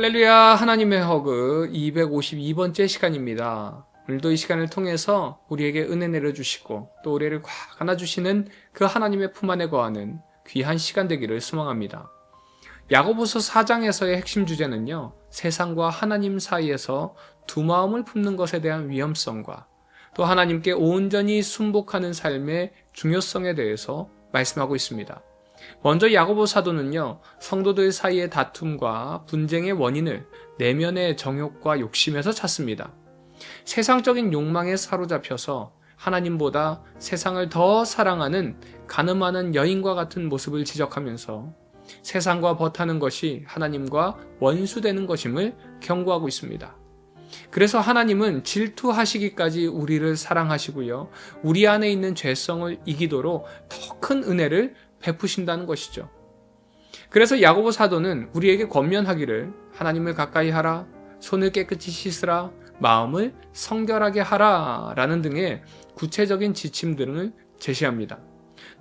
할렐루야. 하나님의 허그 252번째 시간입니다. 오늘도 이 시간을 통해서 우리에게 은혜 내려주시고 또 우리를 꽉 안아주시는 그 하나님의 품 안에 거하는 귀한 시간 되기를 소망합니다. 야고보서 4장에서의 핵심 주제는요, 세상과 하나님 사이에서 두 마음을 품는 것에 대한 위험성과 또 하나님께 온전히 순복하는 삶의 중요성에 대해서 말씀하고 있습니다. 먼저 야고보 사도는요, 성도들 사이의 다툼과 분쟁의 원인을 내면의 정욕과 욕심에서 찾습니다. 세상적인 욕망에 사로잡혀서 하나님보다 세상을 더 사랑하는 가늠하는 여인과 같은 모습을 지적하면서 세상과 벗하는 것이 하나님과 원수되는 것임을 경고하고 있습니다. 그래서 하나님은 질투하시기까지 우리를 사랑하시고요, 우리 안에 있는 죄성을 이기도록 더 큰 은혜를 베푸신다는 것이죠. 그래서 야고보 사도는 우리에게 권면하기를 하나님을 가까이 하라, 손을 깨끗이 씻으라, 마음을 성결하게 하라 라는 등의 구체적인 지침들을 제시합니다.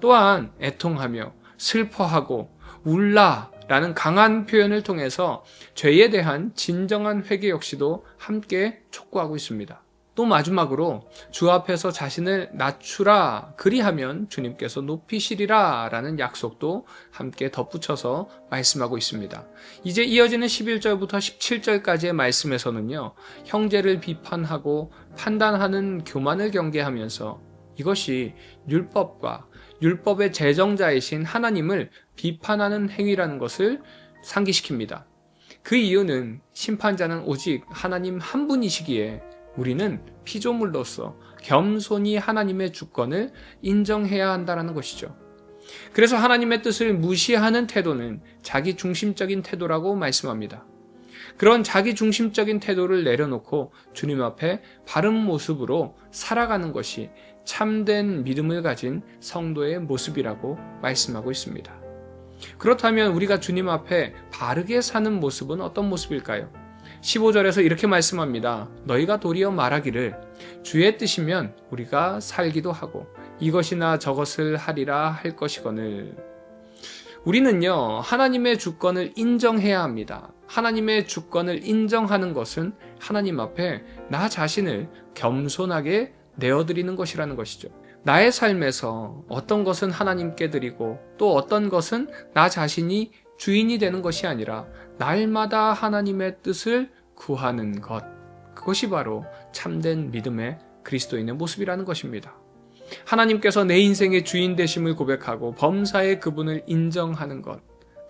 또한 애통하며 슬퍼하고 울라 라는 강한 표현을 통해서 죄에 대한 진정한 회개 역시도 함께 촉구하고 있습니다. 또 마지막으로 주 앞에서 자신을 낮추라, 그리하면 주님께서 높이시리라 라는 약속도 함께 덧붙여서 말씀하고 있습니다. 이제 이어지는 11절부터 17절까지의 말씀에서는요, 형제를 비판하고 판단하는 교만을 경계하면서 이것이 율법과 율법의 제정자이신 하나님을 비판하는 행위라는 것을 상기시킵니다. 그 이유는 심판자는 오직 하나님 한 분이시기에 우리는 피조물로서 겸손히 하나님의 주권을 인정해야 한다는 것이죠. 그래서 하나님의 뜻을 무시하는 태도는 자기 중심적인 태도라고 말씀합니다. 그런 자기 중심적인 태도를 내려놓고 주님 앞에 바른 모습으로 살아가는 것이 참된 믿음을 가진 성도의 모습이라고 말씀하고 있습니다. 그렇다면 우리가 주님 앞에 바르게 사는 모습은 어떤 모습일까요? 15절에서 이렇게 말씀합니다. 너희가 도리어 말하기를 주의 뜻이면 우리가 살기도 하고 이것이나 저것을 하리라 할 것이거늘. 우리는요, 하나님의 주권을 인정해야 합니다. 하나님의 주권을 인정하는 것은 하나님 앞에 나 자신을 겸손하게 내어드리는 것이라는 것이죠. 나의 삶에서 어떤 것은 하나님께 드리고 또 어떤 것은 나 자신이 주인이 되는 것이 아니라 날마다 하나님의 뜻을 구하는 것, 그것이 바로 참된 믿음의 그리스도인의 모습이라는 것입니다. 하나님께서 내 인생의 주인 되심을 고백하고 범사의 그분을 인정하는 것,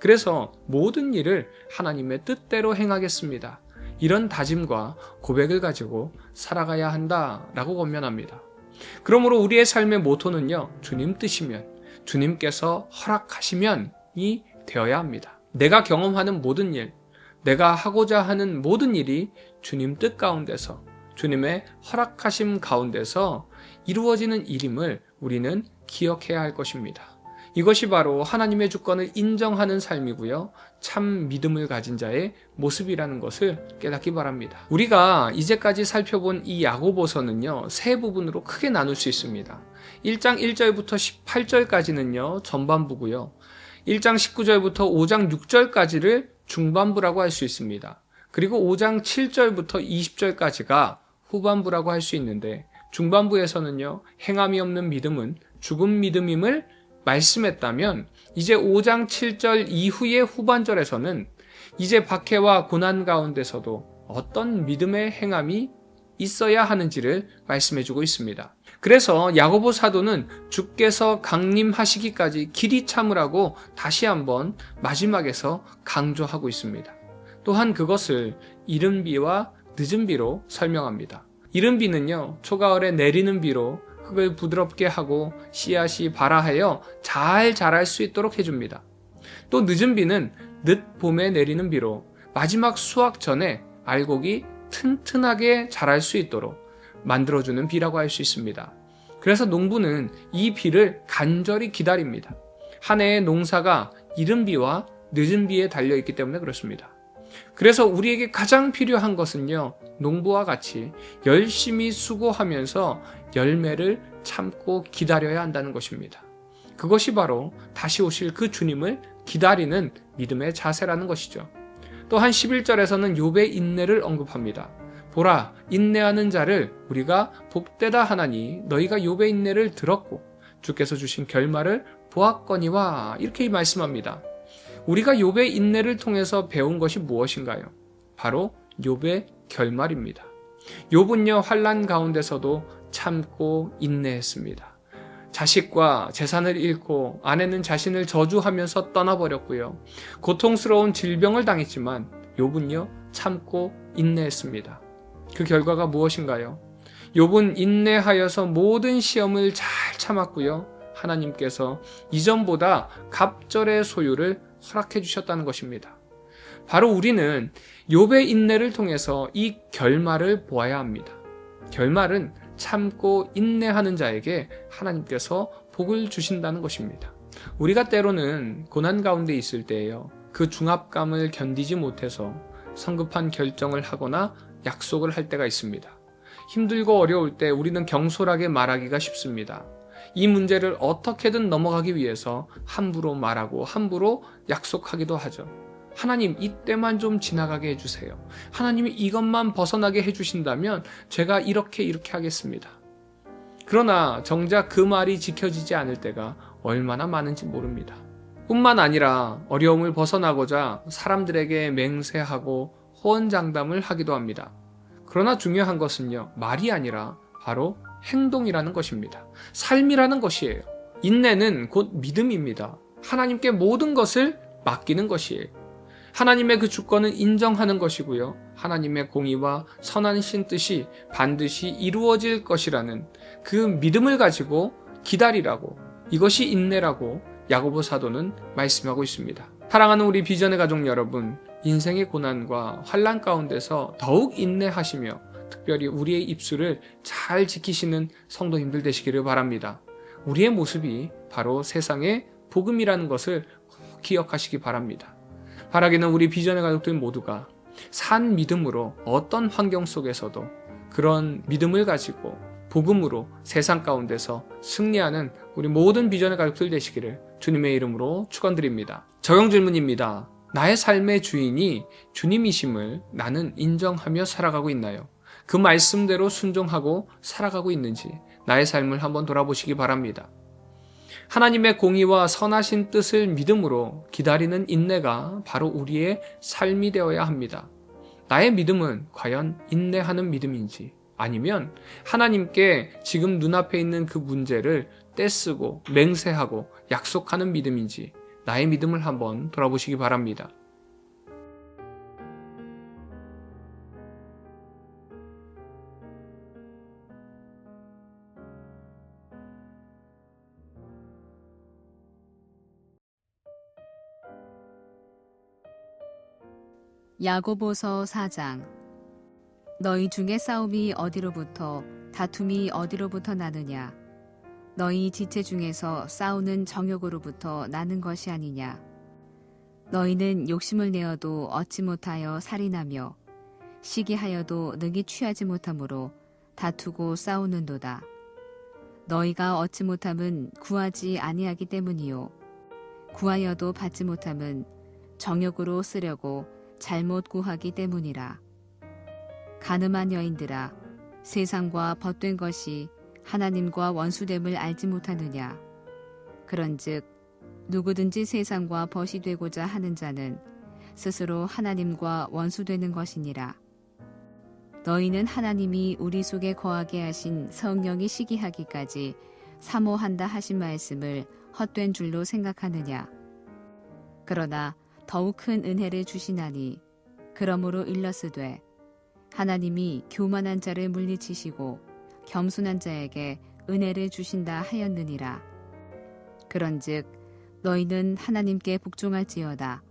그래서 모든 일을 하나님의 뜻대로 행하겠습니다, 이런 다짐과 고백을 가지고 살아가야 한다라고 권면합니다. 그러므로 우리의 삶의 모토는요, 주님 뜻이면, 주님께서 허락하시면이 되어야 합니다. 내가 경험하는 모든 일, 내가 하고자 하는 모든 일이 주님 뜻 가운데서, 주님의 허락하심 가운데서 이루어지는 일임을 우리는 기억해야 할 것입니다. 이것이 바로 하나님의 주권을 인정하는 삶이고요, 참 믿음을 가진 자의 모습이라는 것을 깨닫기 바랍니다. 우리가 이제까지 살펴본 이 야고보서는요, 세 부분으로 크게 나눌 수 있습니다. 1장 1절부터 18절까지는요 전반부고요, 1장 19절부터 5장 6절까지를 중반부라고 할 수 있습니다. 그리고 5장 7절부터 20절까지가 후반부라고 할 수 있는데, 중반부에서는요, 행함이 없는 믿음은 죽은 믿음임을 말씀했다면, 이제 5장 7절 이후의 후반절에서는 이제 박해와 고난 가운데서도 어떤 믿음의 행함이 있어야 하는지를 말씀해주고 있습니다. 그래서 야고보 사도는 주께서 강림하시기까지 길이 참으라고 다시 한번 마지막에서 강조하고 있습니다. 또한 그것을 이른 비와 늦은 비로 설명합니다. 이른 비는요, 초가을에 내리는 비로 흙을 부드럽게 하고 씨앗이 발아하여 잘 자랄 수 있도록 해줍니다. 또 늦은 비는 늦봄에 내리는 비로 마지막 수확 전에 알곡이 튼튼하게 자랄 수 있도록 만들어주는 비라고 할 수 있습니다. 그래서 농부는 이 비를 간절히 기다립니다. 한 해의 농사가 이른 비와 늦은 비에 달려있기 때문에 그렇습니다. 그래서 우리에게 가장 필요한 것은요, 농부와 같이 열심히 수고하면서 열매를 참고 기다려야 한다는 것입니다. 그것이 바로 다시 오실 그 주님을 기다리는 믿음의 자세라는 것이죠. 또한 11절에서는 욥의 인내를 언급합니다. 보라, 인내하는 자를 우리가 복되다 하나니 너희가 욥의 인내를 들었고 주께서 주신 결말을 보았거니와, 이렇게 말씀합니다. 우리가 욥의 인내를 통해서 배운 것이 무엇인가요? 바로 욥의 결말입니다. 욥은요, 환난 가운데서도 참고 인내했습니다. 자식과 재산을 잃고 아내는 자신을 저주하면서 떠나버렸고요. 고통스러운 질병을 당했지만 욥은요, 참고 인내했습니다. 그 결과가 무엇인가요? 욥은 인내하여서 모든 시험을 잘 참았고요. 하나님께서 이전보다 갑절의 소유를 허락해 주셨다는 것입니다. 바로 우리는 욥의 인내를 통해서 이 결말을 보아야 합니다. 결말은 참고 인내하는 자에게 하나님께서 복을 주신다는 것입니다. 우리가 때로는 고난 가운데 있을 때에요, 그 중압감을 견디지 못해서 성급한 결정을 하거나 약속을 할 때가 있습니다. 힘들고 어려울 때 우리는 경솔하게 말하기가 쉽습니다. 이 문제를 어떻게든 넘어가기 위해서 함부로 말하고 함부로 약속하기도 하죠. 하나님, 이때만 좀 지나가게 해주세요. 하나님이 이것만 벗어나게 해주신다면 제가 이렇게 하겠습니다. 그러나 정작 그 말이 지켜지지 않을 때가 얼마나 많은지 모릅니다. 뿐만 아니라 어려움을 벗어나고자 사람들에게 맹세하고 호언장담을 하기도 합니다. 그러나 중요한 것은요, 말이 아니라 바로 행동이라는 것입니다. 삶이라는 것이에요. 인내는 곧 믿음입니다. 하나님께 모든 것을 맡기는 것이에요. 하나님의 그 주권은 인정하는 것이고요. 하나님의 공의와 선하신 뜻이 반드시 이루어질 것이라는 그 믿음을 가지고 기다리라고, 이것이 인내라고 야고보 사도는 말씀하고 있습니다. 사랑하는 우리 비전의 가족 여러분, 인생의 고난과 환난 가운데서 더욱 인내하시며 특별히 우리의 입술을 잘 지키시는 성도님들 되시기를 바랍니다. 우리의 모습이 바로 세상의 복음이라는 것을 꼭 기억하시기 바랍니다. 바라기는 우리 비전의 가족들 모두가 산 믿음으로 어떤 환경 속에서도 그런 믿음을 가지고 복음으로 세상 가운데서 승리하는 우리 모든 비전의 가족들 되시기를 주님의 이름으로 축원드립니다. 적용 질문입니다. 나의 삶의 주인이 주님이심을 나는 인정하며 살아가고 있나요? 그 말씀대로 순종하고 살아가고 있는지 나의 삶을 한번 돌아보시기 바랍니다. 하나님의 공의와 선하신 뜻을 믿음으로 기다리는 인내가 바로 우리의 삶이 되어야 합니다. 나의 믿음은 과연 인내하는 믿음인지, 아니면 하나님께 지금 눈앞에 있는 그 문제를 떼쓰고 맹세하고 약속하는 믿음인지 나의 믿음을 한번 돌아보시기 바랍니다. 야고보서 4장. 너희 중에 싸움이 어디로부터 다툼이 어디로부터 나느냐? 너희 지체 중에서 싸우는 정욕으로부터 나는 것이 아니냐? 너희는 욕심을 내어도 얻지 못하여 살인하며 시기하여도 능히 취하지 못하므로 다투고 싸우는도다. 너희가 얻지 못함은 구하지 아니하기 때문이요, 구하여도 받지 못함은 정욕으로 쓰려고 잘못 구하기 때문이라. 가늠한 여인들아, 세상과 벗된 것이 하나님과 원수됨을 알지 못하느냐? 그런즉 누구든지 세상과 벗이 되고자 하는 자는 스스로 하나님과 원수되는 것이니라. 너희는 하나님이 우리 속에 거하게 하신 성령이 시기하기까지 사모한다 하신 말씀을 헛된 줄로 생각하느냐? 그러나 더욱 큰 은혜를 주시나니 그러므로 일러스되 하나님이 교만한 자를 물리치시고 겸손한 자에게 은혜를 주신다 하였느니라. 그런즉 너희는 하나님께 복종할지어다.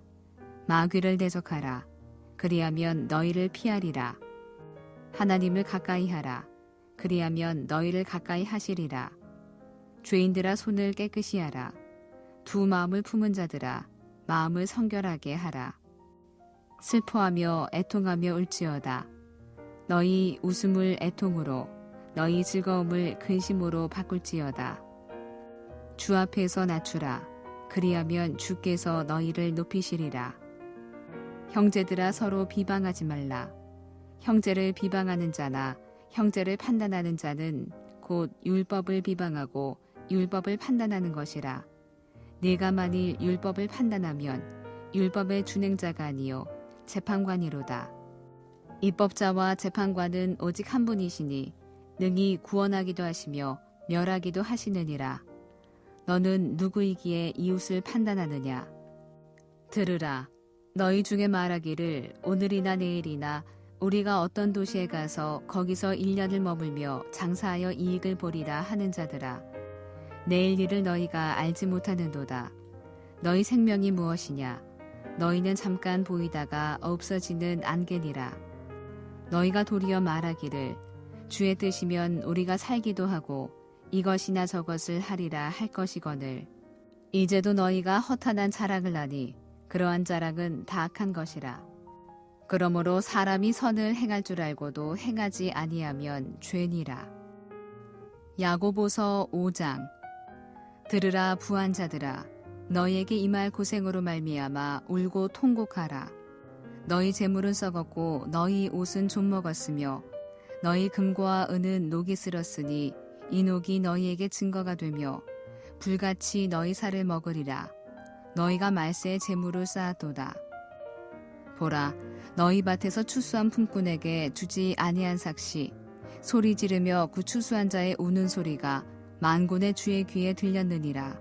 마귀를 대적하라. 그리하면 너희를 피하리라. 하나님을 가까이 하라. 그리하면 너희를 가까이 하시리라. 죄인들아, 손을 깨끗이 하라. 두 마음을 품은 자들아, 마음을 성결하게 하라. 슬퍼하며 애통하며 울지어다. 너희 웃음을 애통으로, 너희 즐거움을 근심으로 바꿀지어다. 주 앞에서 낮추라. 그리하면 주께서 너희를 높이시리라. 형제들아 서로 비방하지 말라. 형제를 비방하는 자나 형제를 판단하는 자는 곧 율법을 비방하고 율법을 판단하는 것이라. 네가 만일 율법을 판단하면 율법의 준행자가 아니요 재판관이로다. 입법자와 재판관은 오직 한 분이시니 능히 구원하기도 하시며 멸하기도 하시느니라. 너는 누구이기에 이웃을 판단하느냐? 들으라. 너희 중에 말하기를 오늘이나 내일이나 우리가 어떤 도시에 가서 거기서 1년을 머물며 장사하여 이익을 보리라 하는 자들아. 내일 일을 너희가 알지 못하는도다. 너희 생명이 무엇이냐? 너희는 잠깐 보이다가 없어지는 안개니라. 너희가 도리어 말하기를 주의 뜻이면 우리가 살기도 하고 이것이나 저것을 하리라 할 것이거늘. 이제도 너희가 허탄한 자랑을 하니 그러한 자랑은 다 악한 것이라. 그러므로 사람이 선을 행할 줄 알고도 행하지 아니하면 죄니라. 야고보서 5장. 들으라 부한 자들아, 너희에게 임할 고생으로 말미암아 울고 통곡하라. 너희 재물은 썩었고 너희 옷은 좀 먹었으며 너희 금과 은은 녹이 슬었으니 이 녹이 너희에게 증거가 되며 불같이 너희 살을 먹으리라. 너희가 말세에 재물을 쌓았도다. 보라, 너희 밭에서 추수한 품꾼에게 주지 아니한 삭시 소리 지르며 그 추수한 자의 우는 소리가 만군의 주의 귀에 들렸느니라.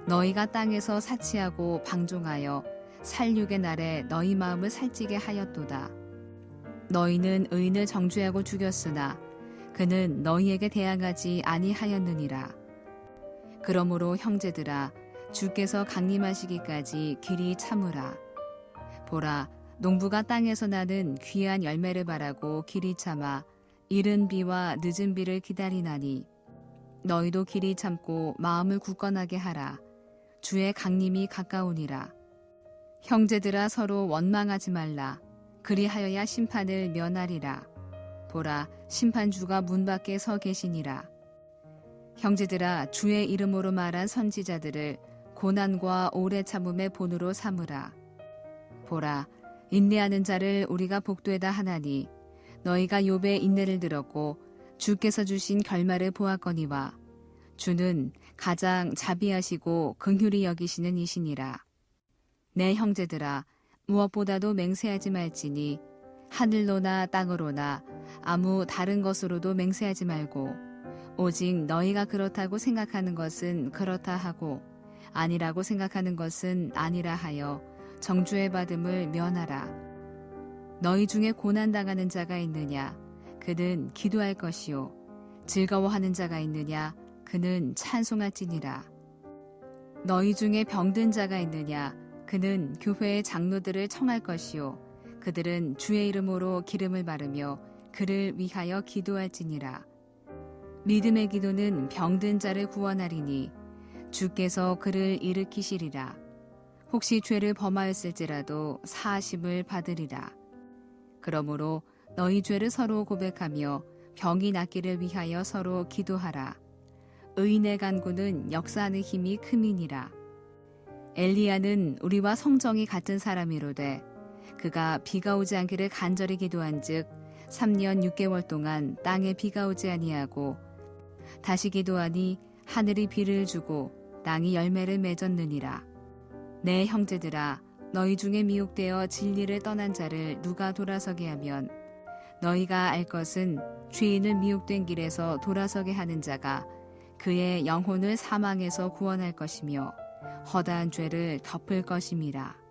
너희가 땅에서 사치하고 방종하여 살육의 날에 너희 마음을 살찌게 하였도다. 너희는 의인을 정죄하고 죽였으나 그는 너희에게 대항하지 아니하였느니라. 그러므로 형제들아, 주께서 강림하시기까지 길이 참으라. 보라, 농부가 땅에서 나는 귀한 열매를 바라고 길이 참아 이른 비와 늦은 비를 기다리나니 너희도 길이 참고 마음을 굳건하게 하라. 주의 강림이 가까우니라. 형제들아 서로 원망하지 말라. 그리하여야 심판을 면하리라. 보라, 심판주가 문 밖에 서 계시니라. 형제들아, 주의 이름으로 말한 선지자들을 고난과 오래 참음의 본으로 삼으라. 보라, 인내하는 자를 우리가 복되다 하나니 너희가 욥의 인내를 들었고 주께서 주신 결말을 보았거니와 주는 가장 자비하시고 긍휼히 여기시는 이시니라. 내 형제들아, 무엇보다도 맹세하지 말지니 하늘로나 땅으로나 아무 다른 것으로도 맹세하지 말고 오직 너희가 그렇다고 생각하는 것은 그렇다 하고 아니라고 생각하는 것은 아니라 하여 정죄의 받음을 면하라. 너희 중에 고난당하는 자가 있느냐? 그는 기도할 것이요. 즐거워하는 자가 있느냐? 그는 찬송할지니라. 너희 중에 병든 자가 있느냐? 그는 교회의 장로들을 청할 것이요. 그들은 주의 이름으로 기름을 바르며 그를 위하여 기도할지니라. 믿음의 기도는 병든 자를 구원하리니 주께서 그를 일으키시리라. 혹시 죄를 범하였을지라도 사하심을 받으리라. 그러므로 너희 죄를 서로 고백하며 병이 낫기를 위하여 서로 기도하라. 의인의 간구는 역사하는 힘이 큼이니라. 엘리야는 우리와 성정이 같은 사람이로되 그가 비가 오지 않기를 간절히 기도한즉 3년 6개월 동안 땅에 비가 오지 아니하고 다시 기도하니 하늘이 비를 주고 땅이 열매를 맺었느니라. 내 형제들아, 너희 중에 미혹되어 진리를 떠난 자를 누가 돌아서게 하면 너희가 알 것은 죄인을 미혹된 길에서 돌아서게 하는 자가 그의 영혼을 사망에서 구원할 것이며 허다한 죄를 덮을 것임이라.